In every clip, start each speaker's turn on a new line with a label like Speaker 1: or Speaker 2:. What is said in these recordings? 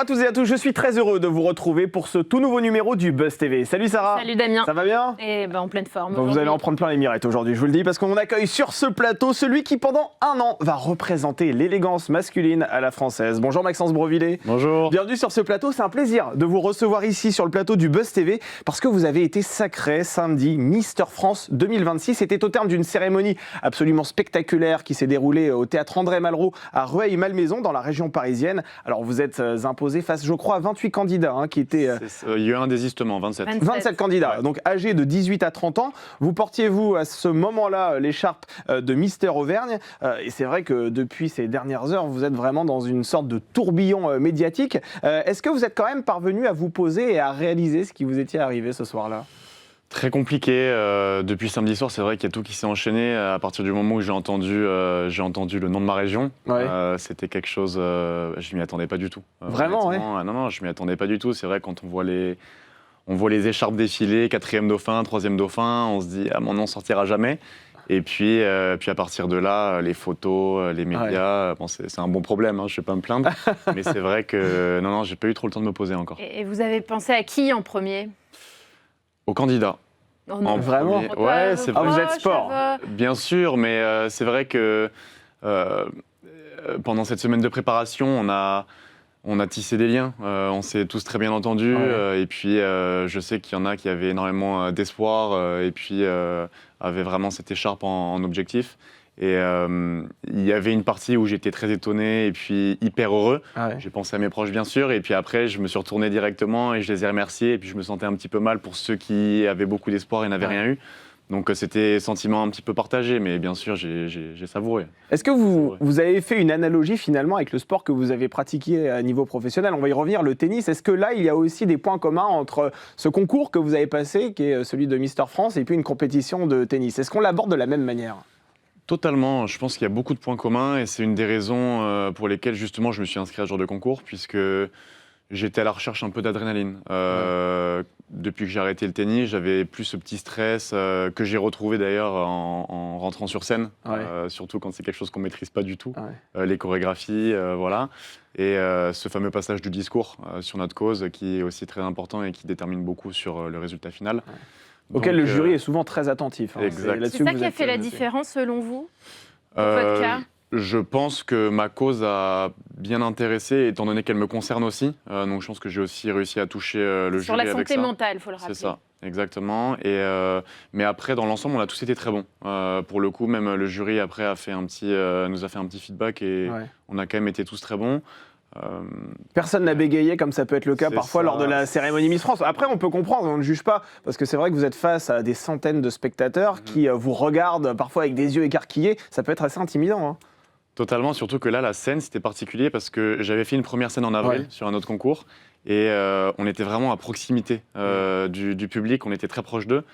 Speaker 1: à tous et à tous, je suis très heureux de vous retrouver pour ce tout nouveau numéro du Buzz TV. Salut Sarah.
Speaker 2: Salut Damien.
Speaker 1: Ça va bien?
Speaker 2: Et en pleine forme.
Speaker 1: Vous allez en prendre plein les mirettes aujourd'hui, je vous le dis, parce qu'on accueille sur ce plateau celui qui pendant un an va représenter l'élégance masculine à la française. Bonjour Maxence Brovillet.
Speaker 3: Bonjour.
Speaker 1: Bienvenue sur ce plateau, c'est un plaisir de vous recevoir ici sur le plateau du Buzz TV parce que vous avez été sacré samedi Mister France 2026. C'était au terme d'une cérémonie absolument spectaculaire qui s'est déroulée au théâtre André Malraux à Rueil-Malmaison dans la région parisienne. Alors vous êtes imposé face, je crois, à 28 candidats qui étaient...
Speaker 3: Il y a eu un désistement, 27.
Speaker 1: 27 candidats,
Speaker 3: ouais.
Speaker 1: Donc âgés de 18 à 30 ans. Vous portiez-vous à ce moment-là l'écharpe de Mister Auvergne. Et c'est vrai que depuis ces dernières heures, vous êtes vraiment dans une sorte de tourbillon médiatique. Est-ce que vous êtes quand même parvenu à vous poser et à réaliser ce qui vous était arrivé ce soir-là ?
Speaker 3: Très compliqué. Depuis samedi soir, c'est vrai qu'il y a tout qui s'est enchaîné. À partir du moment où j'ai entendu le nom de ma région,
Speaker 1: Ouais.
Speaker 3: c'était quelque chose... je m'y attendais pas du tout.
Speaker 1: Vraiment,
Speaker 3: honnêtement. Non, je m'y attendais pas du tout. C'est vrai, quand on voit les écharpes défiler, 4e dauphin, 3e dauphin, on se dit « Ah, mon nom sortira jamais ». Et puis à partir de là, les photos, les médias, bon, c'est un bon problème, je ne vais pas me plaindre. Mais c'est vrai que non, j'ai pas eu trop le temps de me poser encore.
Speaker 2: Et vous avez pensé à qui en premier ?
Speaker 3: Au candidat.
Speaker 2: Oh non.
Speaker 1: Vraiment ?
Speaker 3: Ouais, c'est vrai.
Speaker 1: vous êtes sport.
Speaker 3: Bien sûr, mais c'est vrai que pendant cette semaine de préparation, on a tissé des liens. On s'est tous très bien entendus.
Speaker 1: Ouais.
Speaker 3: Et puis, je sais qu'il y en a qui avaient énormément d'espoir et puis avaient vraiment cette écharpe en objectif. Et il y avait une partie où j'étais très étonné et puis hyper heureux.
Speaker 1: Ouais.
Speaker 3: J'ai pensé à mes proches, bien sûr. Et puis après, je me suis retourné directement et je les ai remerciés. Et puis, je me sentais un petit peu mal pour ceux qui avaient beaucoup d'espoir et n'avaient rien eu. Donc, c'était sentiment un petit peu partagé. Mais bien sûr, j'ai savouré.
Speaker 1: Est-ce que vous avez fait une analogie finalement avec le sport que vous avez pratiqué à niveau professionnel ? On va y revenir, le tennis. Est-ce que là, il y a aussi des points communs entre ce concours que vous avez passé, qui est celui de Mister France, et puis une compétition de tennis ? Est-ce qu'on l'aborde de la même manière ?
Speaker 3: Totalement, je pense qu'il y a beaucoup de points communs et c'est une des raisons pour lesquelles justement je me suis inscrit à ce genre de concours puisque j'étais à la recherche un peu d'adrénaline. Depuis que j'ai arrêté le tennis, j'avais plus ce petit stress que j'ai retrouvé d'ailleurs en rentrant sur scène, surtout quand c'est quelque chose qu'on ne maîtrise pas du tout, les chorégraphies, voilà. Et ce fameux passage du discours sur notre cause qui est aussi très important et qui détermine beaucoup sur le résultat final.
Speaker 1: Auquel le jury est souvent très attentif.
Speaker 3: Exact.
Speaker 2: C'est ça qui a fait la différence selon vous, dans votre cas ?
Speaker 3: Je pense que ma cause a bien intéressé, étant donné qu'elle me concerne aussi. Donc je pense que j'ai aussi réussi à toucher le jury avec ça.
Speaker 2: Sur la santé mentale, il faut le rappeler.
Speaker 3: C'est ça, exactement. Mais après, dans l'ensemble, on a tous été très bons. Pour le coup, même le jury après nous a fait un petit feedback et on a quand même été tous très bons.
Speaker 1: Personne n'a bégayé comme ça peut être le cas parfois lors de la cérémonie Miss France. Après, on peut comprendre, on ne juge pas, parce que c'est vrai que vous êtes face à des centaines de spectateurs qui vous regardent parfois avec des yeux écarquillés. Ça peut être assez intimidant.
Speaker 3: Totalement, surtout que là, la scène, c'était particulier parce que j'avais fait une première scène en avril sur un autre concours et on était vraiment à proximité du public, on était très proche d'eux.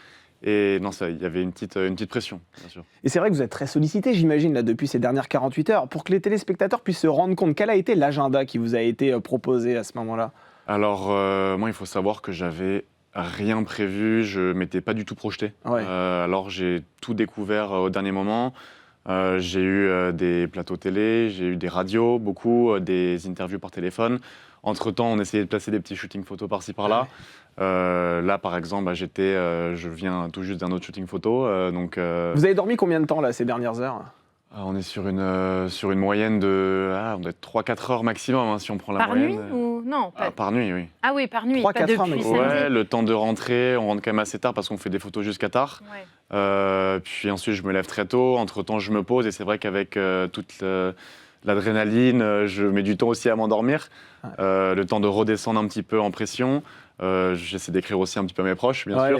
Speaker 3: Et non, il y avait une petite pression, bien sûr.
Speaker 1: Et c'est vrai que vous êtes très sollicité, j'imagine, là, depuis ces dernières 48 heures. Pour que les téléspectateurs puissent se rendre compte, quel a été l'agenda qui vous a été proposé à ce moment-là ?
Speaker 3: Alors, moi, il faut savoir que j'avais rien prévu, je ne m'étais pas du tout projeté. Alors, j'ai tout découvert au dernier moment. J'ai eu des plateaux télé, j'ai eu des radios, beaucoup, des interviews par téléphone. Entre-temps, on essayait de placer des petits shootings photos par-ci, par-là. Là, par exemple, je viens tout juste d'un autre shooting photo.
Speaker 1: Vous avez dormi combien de temps, là, ces dernières heures ?
Speaker 3: On est sur une moyenne de on doit être 3-4 heures maximum, si on prend la moyenne.
Speaker 2: Par nuit ou non
Speaker 3: Par nuit, oui.
Speaker 2: Ah oui, par nuit,
Speaker 1: 3-4
Speaker 2: pas
Speaker 1: heures
Speaker 2: depuis
Speaker 1: maximum.
Speaker 2: samedi.
Speaker 3: Ouais, le temps de rentrer, on rentre quand même assez tard parce qu'on fait des photos jusqu'à tard. Puis ensuite, je me lève très tôt. Entre-temps, je me pose et c'est vrai qu'avec toute l'adrénaline, je mets du temps aussi à m'endormir. Le temps de redescendre un petit peu en pression. J'essaie d'écrire aussi un petit peu à mes proches, bien sûr.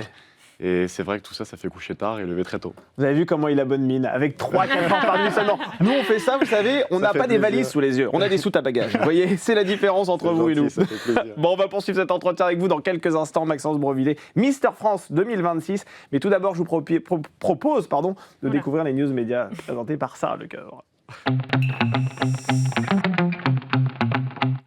Speaker 3: Et c'est vrai que tout ça, ça fait coucher tard et lever très tôt.
Speaker 1: Vous avez vu comment il a bonne mine, avec 3-4 heures par nuit seulement. Nous, on fait ça, vous savez, on n'a pas des valises sous les yeux, on a des soutes à bagages. Vous voyez, c'est la différence entre vous et nous.
Speaker 3: Ça fait plaisir.
Speaker 1: Bon, on va poursuivre cet entretien avec vous dans quelques instants, Maxence Brovillet, Mister France 2026. Mais tout d'abord, je vous propose de découvrir les news médias présentées par Sarah Lecoeur.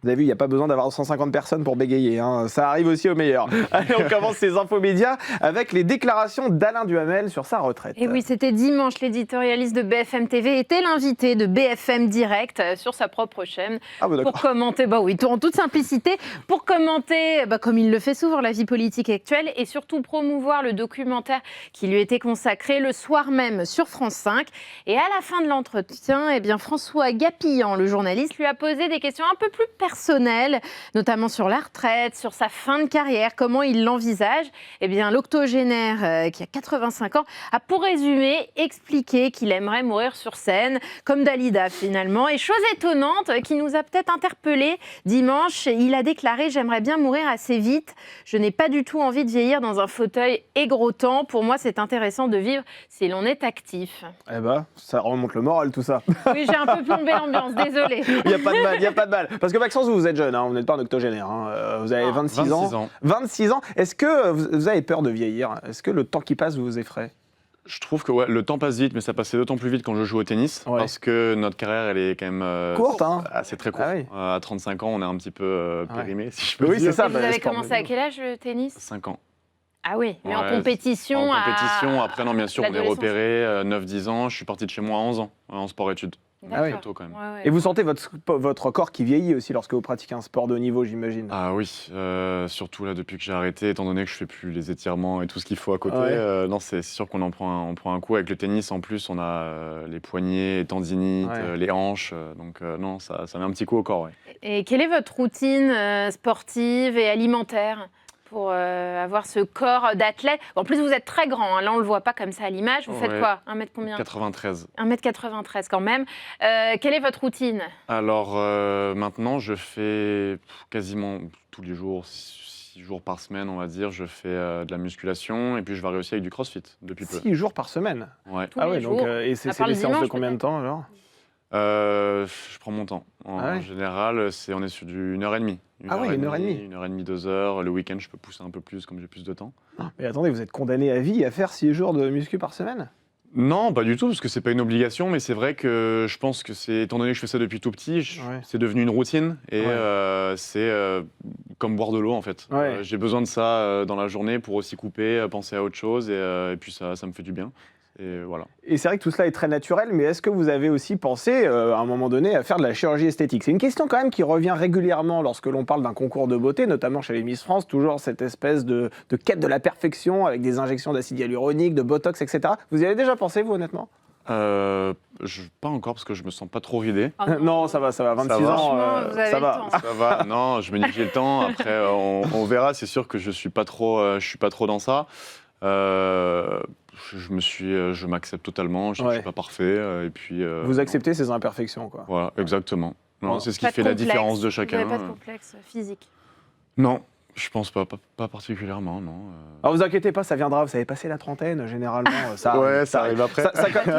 Speaker 1: Vous avez vu, il n'y a pas besoin d'avoir 150 personnes pour bégayer, hein. Ça arrive aussi aux meilleurs. Allez, on commence ces infos médias avec les déclarations d'Alain Duhamel sur sa retraite.
Speaker 2: Et oui, c'était dimanche, l'éditorialiste de BFM TV était l'invité de BFM Direct sur sa propre chaîne pour commenter, en toute simplicité, pour commenter, comme il le fait souvent, la vie politique actuelle et surtout promouvoir le documentaire qui lui était consacré le soir même sur France 5. Et à la fin de l'entretien, François Gapillan, le journaliste, lui a posé des questions un peu plus personnelles, notamment sur la retraite, sur sa fin de carrière, comment il l'envisage. L'octogénaire, qui a 85 ans, a pour résumer expliqué qu'il aimerait mourir sur scène, comme Dalida finalement. Et chose étonnante, qui nous a peut-être interpellés, dimanche, il a déclaré « J'aimerais bien mourir assez vite. Je n'ai pas du tout envie de vieillir dans un fauteuil aigreautant. Pour moi, c'est intéressant de vivre si l'on est actif. »
Speaker 1: Ça remonte le moral tout ça.
Speaker 2: Oui, j'ai un peu plombé l'ambiance, désolée.
Speaker 1: Il n'y a pas de mal. Parce que Maxence, vous êtes jeune, hein, vous n'êtes pas un octogénaire. Hein. Vous avez 26 ans. 26 ans. Est-ce que vous avez peur de vieillir? Est-ce que le temps qui passe vous effraie?
Speaker 3: Je trouve que le temps passe vite, mais ça passait d'autant plus vite quand je joue au tennis, parce que notre carrière, elle est quand même
Speaker 1: courte. Hein.
Speaker 3: C'est très court. À 35 ans, on est un petit peu périmé, si je peux
Speaker 1: dire.
Speaker 3: Oui, c'est
Speaker 1: ça.
Speaker 2: Vous avez commencé à quel âge le tennis?
Speaker 3: 5 ans.
Speaker 2: Ah oui, mais en compétition.
Speaker 3: En compétition, après, non, bien sûr, on est repéré, 9-10 ans. Je suis parti de chez moi à 11 ans, en sport-études.
Speaker 2: Tôt,
Speaker 3: quand même.
Speaker 1: Et vous sentez votre corps qui vieillit aussi lorsque vous pratiquez un sport de haut niveau, j'imagine?
Speaker 3: Ah oui, surtout là depuis que j'ai arrêté, étant donné que je fais plus les étirements et tout ce qu'il faut à côté. Non, c'est sûr qu'on on prend un coup. Avec le tennis, en plus, on a les poignets, les tendinites, les hanches. Donc non, ça met un petit coup au corps. Ouais.
Speaker 2: Et quelle est votre routine sportive et alimentaire pour avoir ce corps d'athlète? En plus, vous êtes très grand, hein. Là, on ne le voit pas comme ça à l'image. Vous faites quoi? 1 mètre combien?
Speaker 3: 93.
Speaker 2: 1m93 quand même. Quelle est votre routine?
Speaker 3: Alors, maintenant, je fais quasiment tous les jours, 6 jours par semaine, on va dire. Je fais de la musculation et puis je varie aussi avec du crossfit depuis peu.
Speaker 1: 6 jours par semaine?
Speaker 3: Ouais.
Speaker 2: Tous les jours.
Speaker 1: Et c'est des séances de combien de temps alors?
Speaker 3: Je prends mon temps. En général, on est sur du 1h30.
Speaker 1: 1h30.
Speaker 3: 1h30, 2 heures. Le week-end, je peux pousser un peu plus, comme j'ai plus de temps.
Speaker 1: Mais attendez, vous êtes condamné à vie à faire 6 jours de muscu par semaine?
Speaker 3: Non, pas du tout, parce que c'est pas une obligation, mais c'est vrai que je pense que étant donné que je fais ça depuis tout petit, c'est devenu une routine et c'est comme boire de l'eau en fait. J'ai besoin de ça dans la journée pour aussi couper, penser à autre chose et puis ça me fait du bien. Et voilà.
Speaker 1: Et c'est vrai que tout cela est très naturel, mais est-ce que vous avez aussi pensé, à un moment donné, à faire de la chirurgie esthétique? C'est une question quand même qui revient régulièrement lorsque l'on parle d'un concours de beauté, notamment chez les Miss France, toujours cette espèce de quête de la perfection avec des injections d'acide hyaluronique, de botox, etc. Vous y avez déjà pensé, vous, honnêtement?
Speaker 3: Pas encore, parce que je me sens pas trop ridé.
Speaker 2: Oh
Speaker 1: non, ça va, 26 ans, ça va.
Speaker 3: Ça va, non, je me dis que j'ai le temps. Après, on verra, c'est sûr que je suis pas trop dans ça. Je m'accepte totalement, je ne suis pas parfait. Et puis,
Speaker 1: vous acceptez ces imperfections, quoi.
Speaker 3: Voilà, exactement. Non, c'est ce qui fait la différence de chacun.
Speaker 2: Vous n'avez pas de complexe physique?
Speaker 3: Non, je pense pas particulièrement, non.
Speaker 1: Alors vous inquiétez pas, ça viendra, vous savez passer la trentaine, généralement. Ça
Speaker 3: arrive après.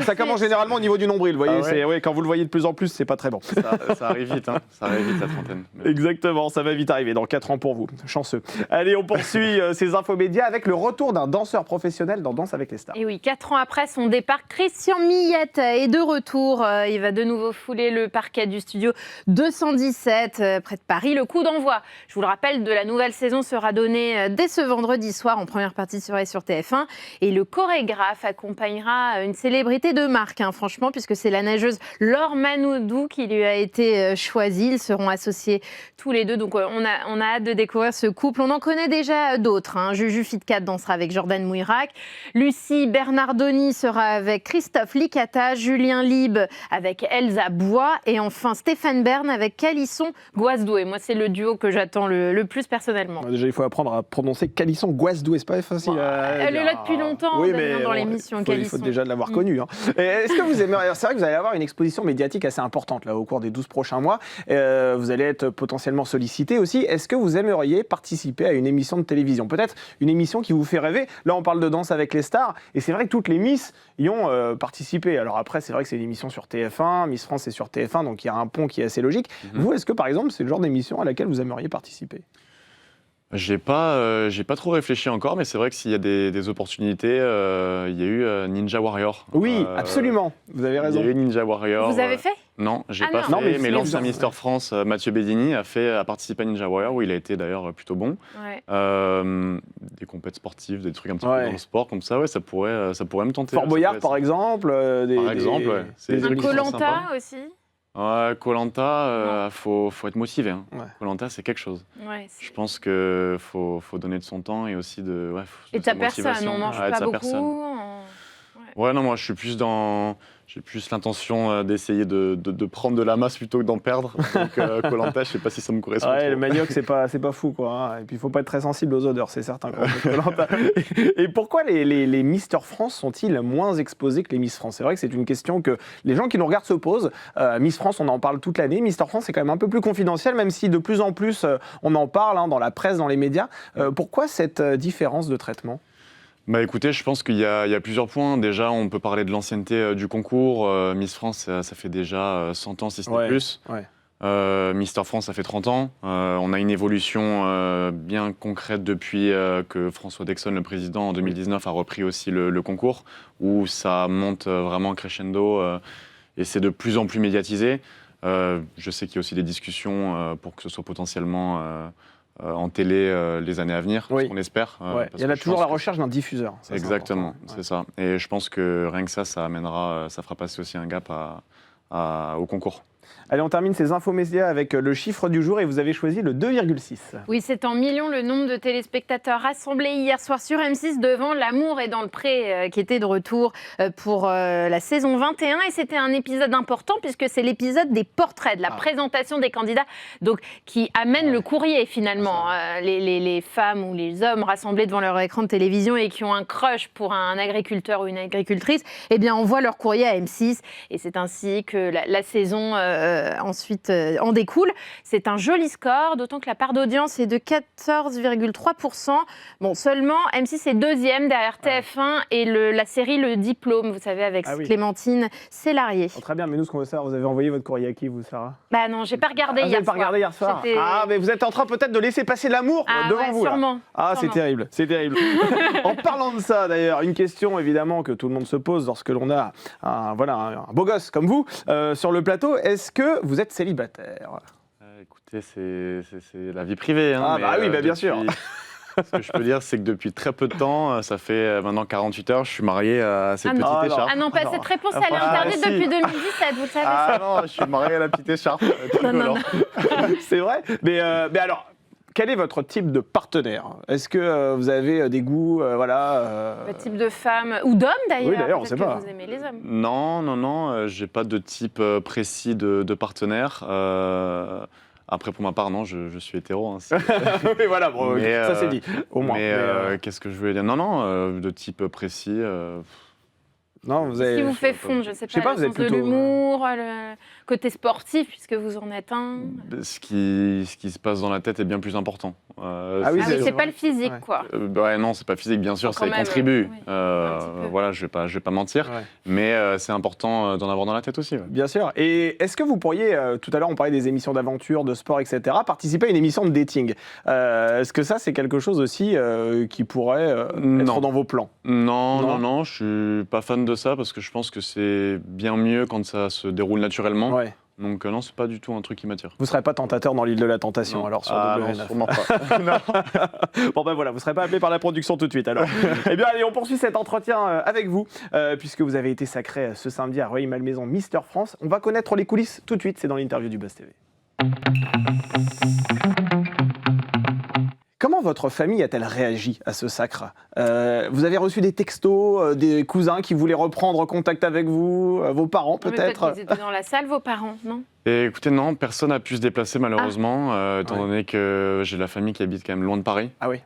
Speaker 1: Ça commence généralement au niveau du nombril, vous voyez. Quand vous le voyez de plus en plus, c'est pas très bon.
Speaker 3: Ça arrive vite, hein. Ça arrive vite la trentaine. Mais...
Speaker 1: Exactement, ça va vite arriver, dans 4 ans pour vous, chanceux. Allez, on poursuit ces infos médias avec le retour d'un danseur professionnel dans Danse avec les stars.
Speaker 2: Et oui, 4 ans après son départ, Christian Millette est de retour. Il va de nouveau fouler le parquet du studio 217 près de Paris. Le coup d'envoi, je vous le rappelle, de la nouvelle saison sera donnée dès ce vendredi soir en première partie sur TF1. Et le chorégraphe accompagnera une célébrité de marque, hein, franchement, puisque c'est la nageuse Laure Manodou qui lui a été choisie. Ils seront associés tous les deux. Donc on a hâte de découvrir ce couple. On en connaît déjà d'autres. Hein. Juju Fitcat dansera avec Jordan Mouirac. Lucie Bernardoni sera avec Christophe Licata. Julien Lieb avec Elsa Bois. Et enfin Stéphane Bern avec Calisson Guasdoué. Moi, c'est le duo que j'attends le plus personnellement.
Speaker 1: Déjà, il faut apprendre à prononcer Calisson Guasdoué. C'est pas facile.
Speaker 2: Elle est là depuis longtemps,
Speaker 1: oui,
Speaker 2: dans l'émission Calisson.
Speaker 1: Il faut déjà l'avoir connue. Hein. Est-ce que vous aimeriez... C'est vrai que vous allez avoir une exposition médiatique assez importante là, au cours des 12 prochains mois. Vous allez être potentiellement sollicité aussi. Est-ce que vous aimeriez participer à une émission de télévision? Peut-être une émission qui vous fait rêver. Là, on parle de Danse avec les stars. Et c'est vrai que toutes les Miss y ont participé. Alors après, c'est vrai que c'est une émission sur TF1. Miss France est sur TF1, donc il y a un pont qui est assez logique. Vous, est-ce que par exemple, c'est le genre d'émission à laquelle vous aimeriez participer?
Speaker 3: J'ai pas trop réfléchi encore, mais c'est vrai que s'il y a des opportunités, il y a eu Ninja Warrior.
Speaker 1: Oui, absolument. Vous avez raison.
Speaker 3: Il y a eu Ninja Warrior.
Speaker 2: Vous avez fait?
Speaker 3: Non, j'ai pas fait, mais l'ancien Mister France, Mathieu Bedini, a participé à Ninja Warrior, où il a été d'ailleurs plutôt bon.
Speaker 2: Ouais.
Speaker 3: Des compètes sportives, des trucs un petit peu dans le sport, comme ça, ça pourrait me tenter.
Speaker 1: Fort Boyard, par exemple.
Speaker 3: Par exemple, ouais.
Speaker 2: Un Koh-Lanta aussi.
Speaker 3: Ouais, Koh-Lanta, faut être motivé. Hein.
Speaker 1: Ouais.
Speaker 3: Koh-Lanta, c'est quelque chose.
Speaker 2: Ouais,
Speaker 3: je pense qu'il faut donner de son temps et aussi de
Speaker 2: et ta personne, on mange pas beaucoup.
Speaker 3: Ouais, non, moi je suis plus j'ai plus l'intention d'essayer de prendre de la masse plutôt que d'en perdre. Donc Koh-Lanta, je sais pas si ça me correspond.
Speaker 1: Ouais, le manioc, c'est pas fou, quoi. Hein. Et puis il faut pas être très sensible aux odeurs, c'est certain. Et pourquoi les Mister France sont-ils moins exposés que les Miss France? C'est vrai que c'est une question que les gens qui nous regardent se posent. Miss France, on en parle toute l'année. Mister France, c'est quand même un peu plus confidentiel, même si de plus en plus on en parle dans la presse, dans les médias. Pourquoi cette différence de traitement?
Speaker 3: Bah écoutez, je pense qu'il y a plusieurs points. Déjà, on peut parler de l'ancienneté du concours. Miss France, ça fait déjà 100 ans, si ce n'est plus. Ouais. Mister France, ça fait 30 ans. On a une évolution bien concrète depuis que François Dexon, le président, en 2019, a repris aussi le concours, où ça monte vraiment crescendo et c'est de plus en plus médiatisé. Je sais qu'il y a aussi des discussions pour que ce soit potentiellement... en télé les années à venir, ce qu'on espère.
Speaker 1: Il y en a toujours la recherche d'un diffuseur. Ça,
Speaker 3: exactement, c'est ça. Et je pense que rien que ça fera passer aussi un gap au concours.
Speaker 1: Allez, on termine ces infos médias avec le chiffre du jour et vous avez choisi le 2,6.
Speaker 2: Oui, c'est en millions le nombre de téléspectateurs rassemblés hier soir sur M6 devant L'amour est dans le pré qui était de retour pour la saison 21 et c'était un épisode important puisque c'est l'épisode des portraits, de la présentation des candidats donc qui amène le courrier finalement. Les femmes ou les hommes rassemblés devant leur écran de télévision et qui ont un crush pour un agriculteur ou une agricultrice, eh bien on voit leur courrier à M6 et c'est ainsi que la saison ensuite en découle. C'est un joli score, d'autant que la part d'audience est de 14,3%. Bon, seulement, M6 est deuxième derrière TF1 et la série Le Diplôme, vous savez, avec Clémentine Célarié.
Speaker 1: Oh, très bien, mais nous, ce qu'on veut savoir, vous avez envoyé votre courrier à qui, vous, Sarah?
Speaker 2: Bah non, j'ai pas regardé hier soir.
Speaker 1: Vous n'avez pas regardé hier soir? Ah, mais vous êtes en train peut-être de laisser passer l'amour devant vous.
Speaker 2: Sûrement.
Speaker 1: Ah, c'est terrible, c'est terrible. En parlant de ça, d'ailleurs, une question, évidemment, que tout le monde se pose lorsque l'on a un beau gosse comme vous sur le plateau. Est-ce que vous êtes célibataire?
Speaker 3: Écoutez, c'est la vie privée. Hein,
Speaker 1: ah bah oui, bien sûr.
Speaker 3: Ce que je peux dire, c'est que depuis très peu de temps, ça fait maintenant 48 heures, je suis marié à cette petite écharpe.
Speaker 2: Ah non, pas cette réponse, elle est interdite depuis 2017, vous le savez.
Speaker 3: Ah non, je suis marié à la petite écharpe.
Speaker 2: Non.
Speaker 1: C'est vrai, mais alors... Quel est votre type de partenaire? Est-ce que vous avez des goûts,
Speaker 2: Le type de femme, ou d'homme d'ailleurs?
Speaker 1: Oui, d'ailleurs, on ne sait pas.
Speaker 2: Vous aimez les hommes.
Speaker 3: Non, j'ai pas de type précis de partenaire. Après, pour ma part, non, je suis hétéro. Hein,
Speaker 1: mais voilà, bon, ça c'est dit, au moins.
Speaker 3: Mais qu'est-ce que je voulais dire? Non, de type précis...
Speaker 1: Non, vous avez...
Speaker 2: Ce qui vous fait fondre, je ne sais pas, le sens de l'humour, le côté sportif, puisque vous en êtes un.
Speaker 3: Ce qui se passe dans la tête est bien plus important.
Speaker 2: C'est pas le physique, quoi.
Speaker 3: Non, c'est pas physique, bien sûr, ça y contribue. Voilà, je vais pas mentir, mais c'est important d'en avoir dans la tête aussi. Ouais.
Speaker 1: Bien sûr. Et est-ce que vous pourriez, tout à l'heure on parlait des émissions d'aventure, de sport, etc., participer à une émission de dating? Est-ce que ça, c'est quelque chose aussi qui pourrait être dans vos plans?
Speaker 3: Non, je suis pas fan de ça parce que je pense que c'est bien mieux quand ça se déroule naturellement.
Speaker 1: Ouais.
Speaker 3: Donc non, c'est pas du tout un truc qui m'attire.
Speaker 1: Vous serez pas tentateur dans l'île de la tentation alors sur W9?
Speaker 3: Non, sûrement pas.
Speaker 1: Bon ben voilà, vous serez pas appelé par la production tout de suite alors. Eh bien allez, on poursuit cet entretien avec vous puisque vous avez été sacré ce samedi à Rueil-Malmaison Mister France. On va connaître les coulisses tout de suite, c'est dans l'interview du Buzz TV. Comment votre famille a-t-elle réagi à ce sacre? Vous avez reçu des textos, des cousins qui voulaient reprendre contact avec vous, vos parents peut-être?
Speaker 2: Peut-être qu'ils étaient dans la salle, vos parents, non?
Speaker 3: Et écoutez, non, personne n'a pu se déplacer malheureusement, étant donné que j'ai de la famille qui habite quand même loin de Paris.
Speaker 1: Ah oui.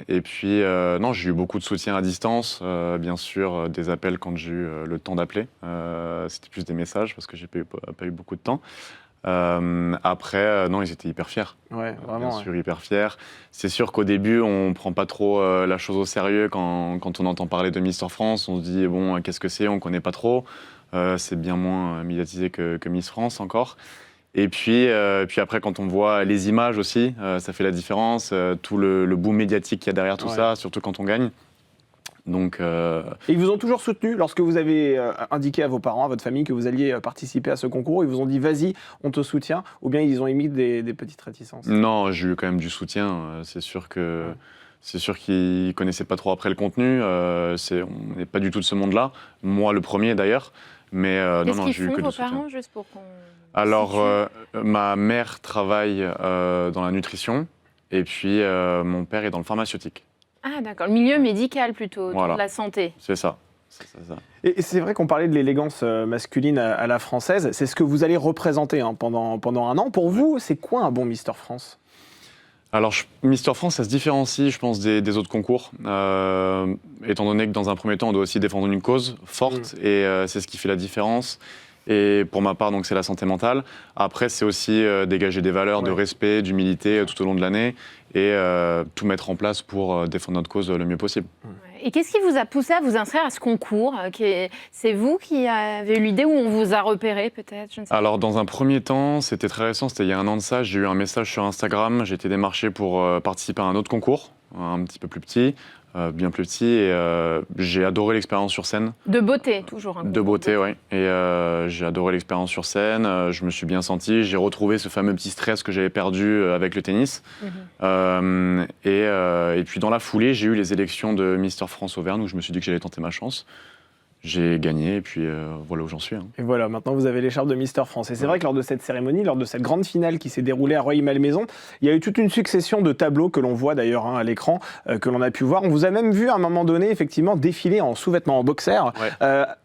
Speaker 3: Et puis, non, j'ai eu beaucoup de soutien à distance, bien sûr, des appels quand j'ai eu le temps d'appeler. C'était plus des messages parce que j'ai pas eu beaucoup de temps. Après, non, ils étaient hyper fiers.
Speaker 1: Ouais, vraiment.
Speaker 3: Bien sûr, hyper fiers. C'est sûr qu'au début, on prend pas trop la chose au sérieux quand on entend parler de Mister France. On se dit, bon, qu'est-ce que c'est? On connaît pas trop. C'est bien moins médiatisé que Miss France encore. Et puis après, quand on voit les images aussi, ça fait la différence. Tout le boom médiatique qu'il y a derrière tout ça, surtout quand on gagne. Donc,
Speaker 1: Et ils vous ont toujours soutenu lorsque vous avez indiqué à vos parents, à votre famille que vous alliez participer à ce concours? Ils vous ont dit vas-y, on te soutient, ou bien ils ont émis des petites réticences?
Speaker 3: Non, j'ai eu quand même du soutien. C'est sûr qu'ils ne connaissaient pas trop après le contenu. On n'est pas du tout de ce monde-là. Moi, le premier d'ailleurs. Mais
Speaker 2: Qu'est-ce qu'ils
Speaker 3: j'ai eu
Speaker 2: font,
Speaker 3: que du
Speaker 2: vos
Speaker 3: soutien.
Speaker 2: parents, juste pour qu'on...
Speaker 3: Alors, ma mère travaille dans la nutrition et puis mon père est dans le pharmaceutique.
Speaker 2: Ah d'accord, le milieu médical plutôt, autour
Speaker 3: Voilà.
Speaker 2: de la santé.
Speaker 3: C'est ça.
Speaker 1: Et c'est vrai qu'on parlait de l'élégance masculine à la française. C'est ce que vous allez représenter pendant un an. Pour vous, c'est quoi un bon Mister France?
Speaker 3: Alors, Mister France, ça se différencie, je pense, des autres concours, étant donné que dans un premier temps, on doit aussi défendre une cause forte, et c'est ce qui fait la différence. Et pour ma part, donc, c'est la santé mentale. Après, c'est aussi dégager des valeurs de respect, d'humilité tout au long de l'année, et tout mettre en place pour défendre notre cause le mieux possible.
Speaker 2: Et qu'est-ce qui vous a poussé à vous inscrire à ce concours? C'est vous qui avez eu l'idée ou on vous a repéré peut-être? Je ne sais pas.
Speaker 3: Alors, dans un premier temps, c'était très récent, c'était il y a un an de ça, j'ai eu un message sur Instagram, j'ai été démarché pour participer à un autre concours, un petit peu plus petit, bien plus petit, et j'ai adoré l'expérience sur scène.
Speaker 2: De beauté, toujours. Un
Speaker 3: De beauté, oui. Et j'ai adoré l'expérience sur scène, je me suis bien senti, j'ai retrouvé ce fameux petit stress que j'avais perdu avec le tennis. Et puis dans la foulée, j'ai eu les élections de Mister France Auvergne où je me suis dit que j'allais tenter ma chance. J'ai gagné et puis voilà où j'en suis.
Speaker 1: Et voilà, maintenant vous avez l'écharpe de Mister France. Et c'est vrai que lors de cette cérémonie, lors de cette grande finale qui s'est déroulée à Rueil-Malmaison, il y a eu toute une succession de tableaux que l'on voit d'ailleurs à l'écran, que l'on a pu voir. On vous a même vu à un moment donné, effectivement, défiler en sous-vêtements, en boxer.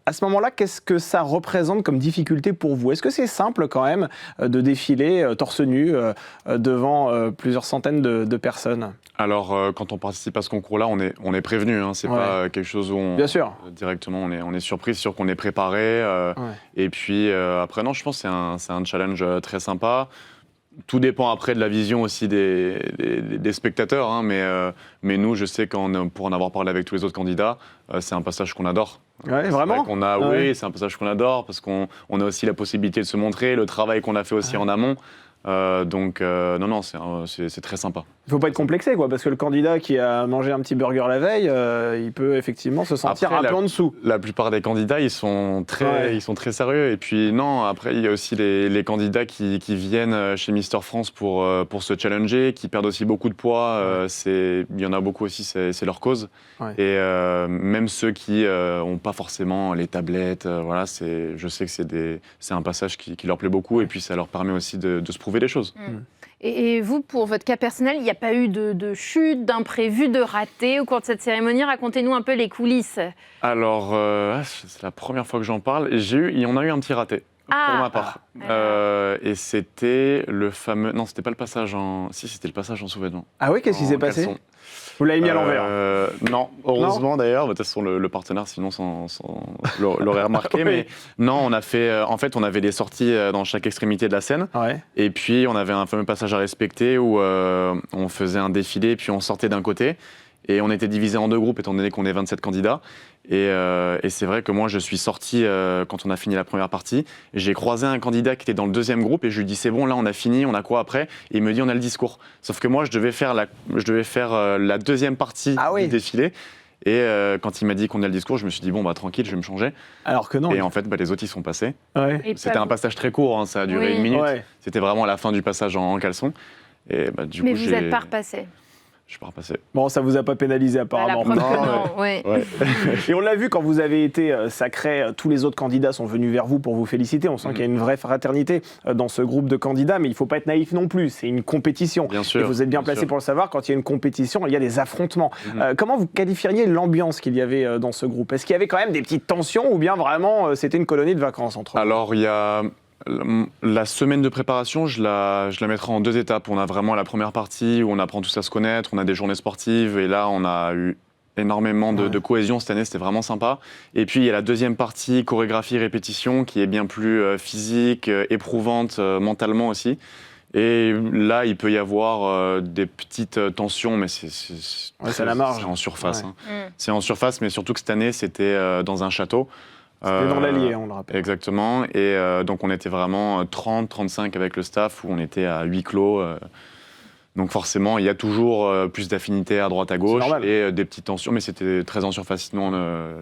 Speaker 1: À ce moment-là, qu'est-ce que ça représente comme difficulté pour vous? Est-ce que c'est simple quand même de défiler torse nu devant plusieurs centaines de personnes?
Speaker 3: Alors, quand on participe à ce concours-là, on est prévenu. Hein, c'est pas quelque chose où
Speaker 1: Bien sûr.
Speaker 3: Directement on est surpris, c'est sûr qu'on est préparé. Et puis après, non, je pense que c'est un challenge très sympa. Tout dépend après de la vision aussi des spectateurs. Hein, mais nous, je sais pour en avoir parlé avec tous les autres candidats, c'est un passage qu'on adore.
Speaker 1: Ouais, vraiment
Speaker 3: Oui, c'est un passage qu'on adore parce qu'on a aussi la possibilité de se montrer, le travail qu'on a fait aussi en amont. Non, c'est très sympa.
Speaker 1: Il ne faut pas être complexé, quoi, parce que le candidat qui a mangé un petit burger la veille, il peut effectivement se sentir un peu en dessous.
Speaker 3: La plupart des candidats, ils sont très sérieux. Et puis non, après, il y a aussi les candidats qui viennent chez Mister France pour se challenger, qui perdent aussi beaucoup de poids. Il y en a beaucoup aussi, c'est leur cause. Et même ceux qui n'ont pas forcément les tablettes, je sais que c'est un passage qui leur plaît beaucoup. Et puis ça leur permet aussi de se prouver des choses.
Speaker 2: Et vous, pour votre cas personnel, il n'y a pas eu de chute, d'imprévu, de raté au cours de cette cérémonie? Racontez-nous un peu les coulisses.
Speaker 3: Alors, c'est la première fois que j'en parle. Et il y en a eu un petit raté, pour ma part. Et c'était le fameux... Non, c'était pas le passage en... Si, c'était le passage en sous-vêtements.
Speaker 1: Ah oui, qu'est-ce qui s'est passé? Vous l'avez mis à l'envers?
Speaker 3: Non, heureusement d'ailleurs. De toute façon, le partenaire, sinon, l'aurait remarqué. Mais non, on a fait. En fait, on avait des sorties dans chaque extrémité de la scène. Et puis, on avait un fameux passage à respecter où on faisait un défilé, puis on sortait d'un côté. Et on était divisé en deux groupes, étant donné qu'on est 27 candidats. Et c'est vrai que moi, je suis sorti quand on a fini la première partie. J'ai croisé un candidat qui était dans le deuxième groupe et je lui dis c'est bon, là on a fini, on a quoi après? Et il me dit on a le discours. Sauf que moi, je devais faire la deuxième partie du défilé. Et quand il m'a dit qu'on a le discours, je me suis dit bon, bah tranquille, je vais me changer.
Speaker 1: Alors que non.
Speaker 3: Et en fait, les autres, ils sont passés.
Speaker 2: C'était
Speaker 3: un passage très court, hein, ça a duré 1 minute. C'était vraiment à la fin du passage en caleçon. Et, du coup,
Speaker 2: vous n'êtes pas repassé?
Speaker 3: Je suis pas repassé.
Speaker 1: Bon, ça vous a pas pénalisé apparemment. Et on l'a vu quand vous avez été sacré, tous les autres candidats sont venus vers vous pour vous féliciter. On sent qu'il y a une vraie fraternité dans ce groupe de candidats, mais il ne faut pas être naïf non plus. C'est une compétition.
Speaker 3: Bien sûr,
Speaker 1: et vous êtes bien placé pour le savoir, quand il y a une compétition, il y a des affrontements. Comment vous qualifieriez l'ambiance qu'il y avait dans ce groupe? Est-ce qu'il y avait quand même des petites tensions ou bien vraiment c'était une colonie de vacances entre eux?
Speaker 3: Alors, il y a... La semaine de préparation, je la mettrai en 2 étapes. On a vraiment la première partie où on apprend tous à se connaître, on a des journées sportives et là on a eu énormément de cohésion cette année, c'était vraiment sympa. Et puis il y a la deuxième partie, chorégraphie, répétition, qui est bien plus physique, éprouvante mentalement aussi. Et là, il peut y avoir des petites tensions, mais c'est
Speaker 1: à la marge.
Speaker 3: C'est en surface. C'est en surface, mais surtout que cette année, c'était dans un château.
Speaker 1: C'était dans l'Allier, on le rappelle.
Speaker 3: Exactement. Et donc, on était vraiment 30, 35 avec le staff, où on était à huis clos. Donc forcément, il y a toujours plus d'affinités à droite à gauche et des petites tensions, mais c'était très en surface. Sinon,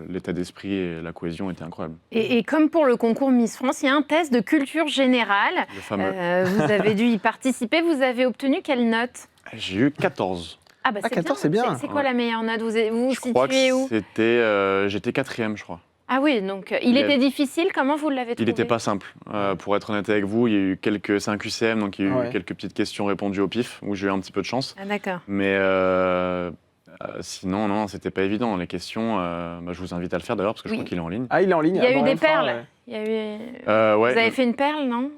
Speaker 3: l'état d'esprit et la cohésion étaient incroyables.
Speaker 2: Et comme pour le concours Miss France, il y a un test de culture générale.
Speaker 3: Le fameux.
Speaker 2: Vous avez dû y participer. Vous avez obtenu quelle note?
Speaker 3: J'ai eu 14.
Speaker 2: Ah bah
Speaker 1: 14, c'est bien.
Speaker 2: C'est quoi la meilleure note? Vous vous
Speaker 3: Je crois
Speaker 2: situez où?
Speaker 3: J'étais 4e, je crois.
Speaker 2: Ah oui, donc il était difficile. Comment vous l'avez trouvé?
Speaker 3: Il n'était pas simple. Pour être honnête avec vous, il y a eu c'est un QCM, donc il y a eu quelques petites questions répondues au pif, où j'ai eu un petit peu de chance.
Speaker 2: Ah d'accord.
Speaker 3: Mais sinon, non, c'était pas évident. Les questions, je vous invite à le faire d'ailleurs, parce que je crois qu'il est en ligne.
Speaker 1: Ah, il est en ligne.
Speaker 2: Il y a eu des perles. Il y a eu... Vous avez fait une perle, non?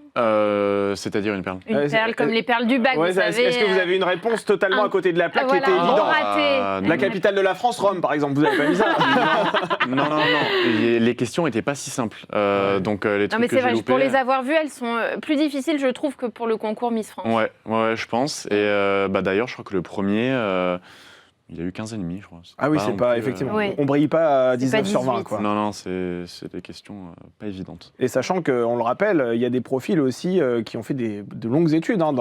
Speaker 3: C'est-à-dire une perle.
Speaker 2: Une perle comme les perles du bac, vous savez.
Speaker 1: Est-ce que vous avez une réponse totalement à côté de la plaque qui était évidente? La capitale de la France, Rome, par exemple, vous n'avez pas mis ça?
Speaker 3: Non. Les questions n'étaient pas si simples. Donc, les trucs
Speaker 2: non, mais c'est vrai,
Speaker 3: loupés,
Speaker 2: pour les avoir vues, elles sont plus difficiles, je trouve, que pour le concours Miss France.
Speaker 3: Ouais, je pense. Et d'ailleurs, je crois que le premier... il y a eu 15,5, je crois.
Speaker 1: Ah oui, c'est pas, effectivement. On brille pas à 19 sur 20, quoi.
Speaker 3: Non, c'est des questions pas évidentes.
Speaker 1: Et sachant qu'on le rappelle, il y a des profils aussi qui ont fait de longues études dans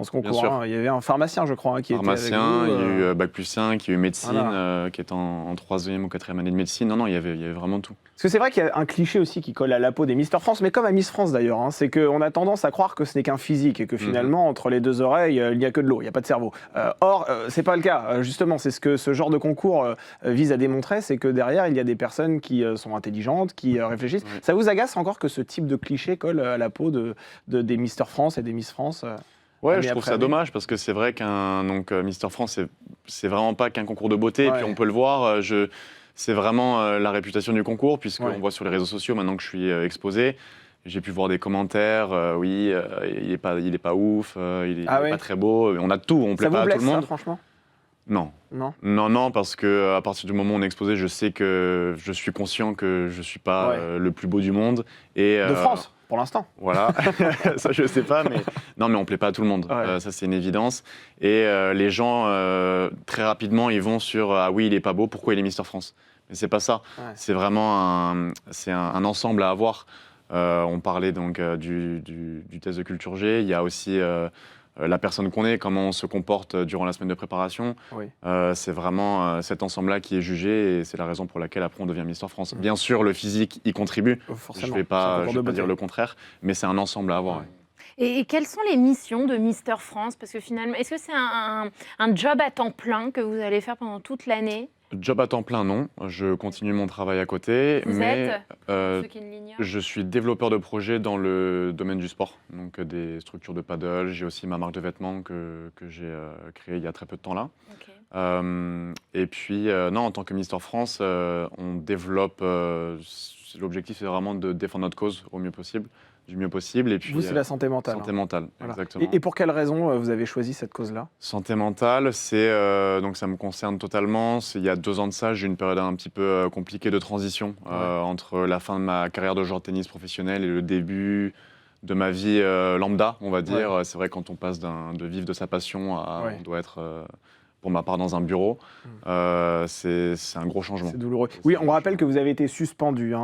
Speaker 1: ce concours. Il y avait un pharmacien, je crois, qui était avec vous.
Speaker 3: Il y a eu Bac+5, il y a eu médecine, qui est en 3e ou 4e année de médecine. Non, il y avait vraiment tout.
Speaker 1: Parce que c'est vrai qu'il y a un cliché aussi qui colle à la peau des Mister France, mais comme à Miss France d'ailleurs, c'est qu'on a tendance à croire que ce n'est qu'un physique et que finalement, entre les deux oreilles, il n'y a que de l'eau, il n'y a pas de cerveau. Or, c'est pas le cas. Justement, c'est ce que ce genre de concours vise à démontrer, c'est que derrière, il y a des personnes qui sont intelligentes, qui réfléchissent. Ça vous agace encore que ce type de cliché colle à la peau des Mister France et des Miss France
Speaker 3: Ouais, je trouve ça dommage parce que c'est vrai qu'un Mister France, c'est vraiment pas qu'un concours de beauté. Et puis on peut le voir. C'est vraiment la réputation du concours, puisqu'on voit sur les réseaux sociaux maintenant que je suis exposé. J'ai pu voir des commentaires, il est pas ouf, il est pas très beau. On a de tout, on plaît pas à tout le monde.
Speaker 1: Ça, franchement
Speaker 3: Non, parce que à partir du moment où on est exposé, je sais que je suis conscient que je suis pas le plus beau du monde.
Speaker 1: De France, pour l'instant.
Speaker 3: Voilà, ça je sais pas, mais on plaît pas à tout le monde. Ça c'est une évidence. Et les gens très rapidement ils vont sur ah oui il est pas beau, pourquoi il est Mister France? Mais c'est pas ça. C'est vraiment un ensemble à avoir. On parlait donc du test de culture G. Il y a aussi la personne qu'on est, comment on se comporte durant la semaine de préparation. C'est vraiment cet ensemble-là qui est jugé et c'est la raison pour laquelle après on devient Mister France. Bien sûr, le physique y contribue. Je ne vais pas dire le contraire, mais c'est un ensemble à avoir.
Speaker 2: Et quelles sont les missions de Mister France? Parce que finalement, est-ce que c'est un job à temps plein que vous allez faire pendant toute l'année?
Speaker 3: Job à temps plein, non. Je continue mon travail à côté.
Speaker 2: Vous êtes ceux qui ne l'ignorent.
Speaker 3: Je suis développeur de projets dans le domaine du sport, donc des structures de paddle. J'ai aussi ma marque de vêtements que j'ai créée il y a très peu de temps là. Et puis, en tant que Mister France, on développe. L'objectif, c'est vraiment de défendre notre cause au mieux possible. Du mieux possible. Et puis,
Speaker 1: vous, c'est la santé mentale.
Speaker 3: Santé mentale, exactement.
Speaker 1: Et pour quelle raison vous avez choisi cette cause-là?
Speaker 3: Santé mentale, donc ça me concerne totalement. Il y a 2 ans de ça, j'ai eu une période un petit peu compliquée de transition entre la fin de ma carrière de joueur de tennis professionnel et le début de ma vie lambda, on va dire. C'est vrai, quand on passe de vivre de sa passion à on doit être... pour ma part, dans un bureau, c'est un gros changement.
Speaker 1: C'est douloureux. Oui, on rappelle que vous avez été suspendu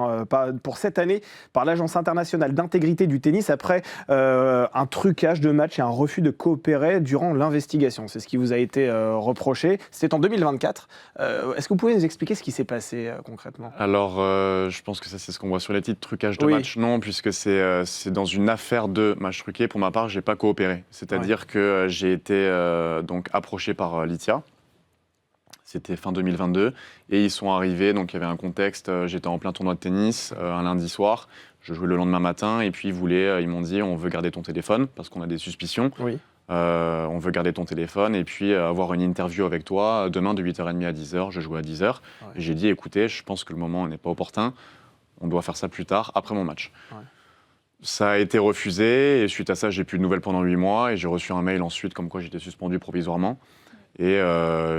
Speaker 1: pour cette année par l'Agence internationale d'intégrité du tennis après un trucage de match et un refus de coopérer durant l'investigation. C'est ce qui vous a été reproché. C'était en 2024. Est-ce que vous pouvez nous expliquer ce qui s'est passé concrètement?
Speaker 3: Alors, je pense que ça, c'est ce qu'on voit sur les titres. Trucage de match, non, puisque c'est dans une affaire de match truqué. Pour ma part, je n'ai pas coopéré. C'est-à-dire que j'ai été donc approché par l'ITIA. C'était fin 2022 et ils sont arrivés, donc il y avait un contexte, j'étais en plein tournoi de tennis un lundi soir, je jouais le lendemain matin et puis ils m'ont dit on veut garder ton téléphone parce qu'on a des suspicions, on veut garder ton téléphone et puis avoir une interview avec toi demain de 8h30 à 10h, je jouais à 10h et j'ai dit écoutez, je pense que le moment n'est pas opportun, on doit faire ça plus tard, après mon match. Ça a été refusé et suite à ça j'ai plus de nouvelles pendant 8 mois et j'ai reçu un mail ensuite comme quoi j'étais suspendu provisoirement. Et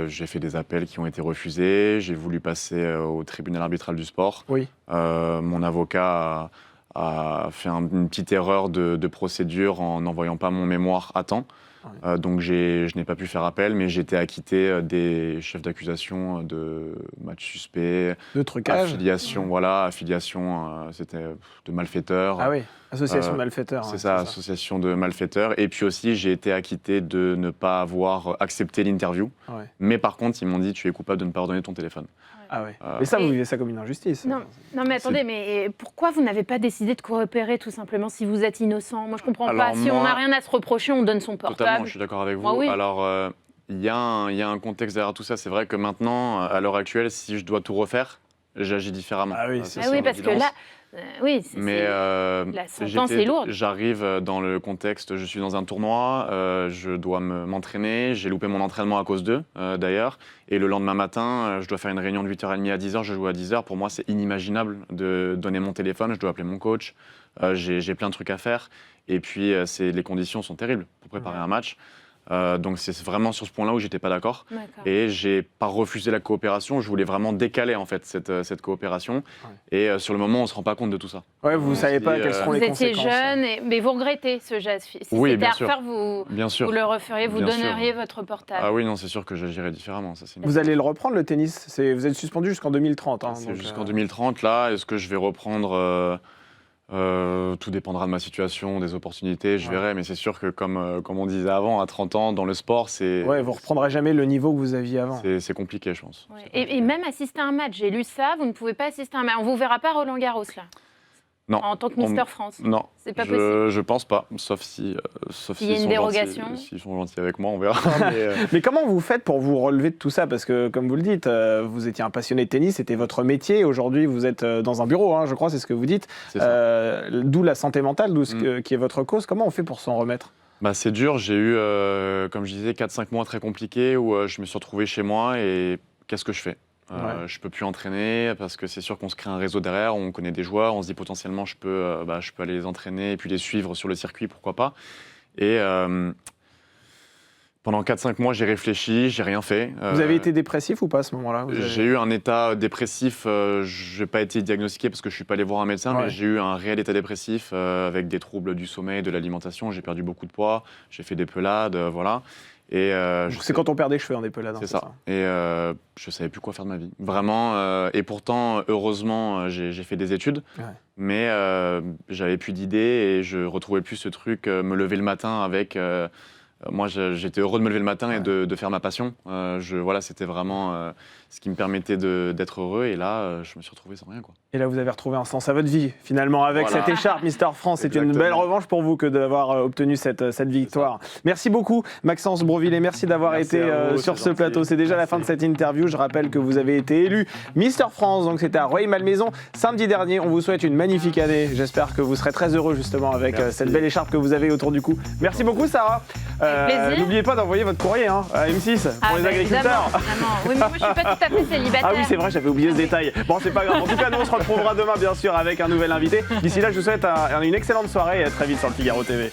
Speaker 3: j'ai fait des appels qui ont été refusés. J'ai voulu passer au tribunal arbitral du sport. Mon avocat a fait une petite erreur de procédure en n'envoyant pas mon mémoire à temps. Ouais. Donc je n'ai pas pu faire appel, mais j'ai été acquitté des chefs d'accusation de match suspect,
Speaker 1: de trucage,
Speaker 3: affiliation, c'était de malfaiteurs.
Speaker 1: Ah oui, association de malfaiteurs.
Speaker 3: C'est ça, association de malfaiteurs. Et puis aussi, j'ai été acquitté de ne pas avoir accepté l'interview. Ouais. Mais par contre, ils m'ont dit, tu es coupable de ne pas redonner ton téléphone.
Speaker 1: Ah ouais. Mais ça, vous vivez ça comme une injustice.
Speaker 2: Non, mais attendez, mais pourquoi vous n'avez pas décidé de coopérer tout simplement si vous êtes innocent? Moi, je comprends pas. Si on n'a rien à se reprocher, on donne son portable.
Speaker 3: Totalement, je suis d'accord avec vous. Oui. Alors, il y a un contexte derrière tout ça. C'est vrai que maintenant, à l'heure actuelle, si je dois tout refaire, j'agis différemment.
Speaker 1: Ah oui,
Speaker 2: parce que là... la sentence est lourde.
Speaker 3: J'arrive dans le contexte, je suis dans un tournoi, je dois m'entraîner, j'ai loupé mon entraînement à cause d'eux d'ailleurs, et le lendemain matin, je dois faire une réunion de 8h30 à 10h, je joue à 10h, pour moi c'est inimaginable de donner mon téléphone, je dois appeler mon coach, j'ai plein de trucs à faire, et puis les conditions sont terribles pour préparer un match. Donc c'est vraiment sur ce point-là où j'étais pas d'accord. Et j'ai pas refusé la coopération, je voulais vraiment décaler en fait cette coopération. Ouais. Et sur le moment, on se rend pas compte de tout ça.
Speaker 1: Ouais, vous savez pas quelles seront les conséquences.
Speaker 2: Vous étiez jeune, mais vous regrettez ce geste. Si c'était à refaire, vous le referiez, vous donneriez votre portable.
Speaker 3: Ah oui, non, c'est sûr que j'agirais différemment. Ça,
Speaker 1: vous allez le reprendre le tennis? Vous êtes suspendu jusqu'en 2030. Hein,
Speaker 3: c'est jusqu'en 2030 là. Est-ce que je vais reprendre tout dépendra de ma situation, des opportunités, je verrai, mais c'est sûr que comme on disait avant, à 30 ans, dans le sport, c'est...
Speaker 1: Ouais, vous ne reprendrez jamais le niveau que vous aviez avant.
Speaker 3: C'est compliqué, je pense.
Speaker 2: Ouais. Et même assister à un match, j'ai lu ça, vous ne pouvez pas assister à un match. On ne vous verra pas Roland-Garros, là?
Speaker 3: Non.
Speaker 2: En tant que Mister France?
Speaker 3: Non.
Speaker 2: C'est pas possible?
Speaker 3: Je pense pas, sauf si
Speaker 2: il y a une dérogation.
Speaker 3: S'ils sont gentils avec moi, on verra.
Speaker 1: Mais comment vous faites pour vous relever de tout ça? Parce que, comme vous le dites, vous étiez un passionné de tennis, c'était votre métier. Aujourd'hui, vous êtes dans un bureau, hein, je crois, c'est ce que vous dites. D'où la santé mentale, qui est votre cause. Comment on fait pour s'en remettre?
Speaker 3: C'est dur. J'ai eu, comme je disais, 4-5 mois très compliqués où je me suis retrouvé chez moi et qu'est-ce que je fais? Je peux plus entraîner parce que c'est sûr qu'on se crée un réseau derrière, on connaît des joueurs, on se dit potentiellement je peux aller les entraîner et puis les suivre sur le circuit, pourquoi pas. Et pendant 4-5 mois, j'ai réfléchi, j'ai rien fait.
Speaker 1: Vous avez été dépressif ou pas à ce moment-là?
Speaker 3: J'ai eu un état dépressif, je n'ai pas été diagnostiqué parce que je ne suis pas allé voir un médecin, mais j'ai eu un réel état dépressif avec des troubles du sommeil, de l'alimentation, j'ai perdu beaucoup de poids, j'ai fait des pelades, voilà. Et
Speaker 1: c'est quand on perd des cheveux, des pelades.
Speaker 3: C'est ça. Et je savais plus quoi faire de ma vie. Vraiment. Et pourtant, heureusement, j'ai fait des études. Ouais. Mais j'avais plus d'idées et je retrouvais plus ce truc, me lever le matin avec... moi, j'étais heureux de me lever le matin et de faire ma passion. Voilà, c'était vraiment ce qui me permettait d'être heureux. Et là, je me suis retrouvé sans rien, quoi.
Speaker 1: Et là, vous avez retrouvé un sens à votre vie, finalement, avec cette écharpe Mister France. C'est une belle revanche pour vous que d'avoir obtenu cette victoire. Merci beaucoup, Maxence Brovillet. Merci d'avoir été sur ce plateau. C'est déjà la fin de cette interview. Je rappelle que vous avez été élu Mister France. Donc, c'était à Rueil-Malmaison samedi dernier. On vous souhaite une magnifique année. J'espère que vous serez très heureux, justement, avec cette belle écharpe que vous avez autour du cou. Merci beaucoup, Sarah. N'oubliez pas d'envoyer votre courrier à M6 pour les agriculteurs.
Speaker 2: Oui, mais moi, je suis pas tout à fait célibataire.
Speaker 1: Ah oui, c'est vrai, j'avais oublié ce détail. Bon, c'est pas grave. En tout cas, nous, on se retrouvera demain, bien sûr, avec un nouvel invité. D'ici là, je vous souhaite une excellente soirée et à très vite sur le Figaro TV.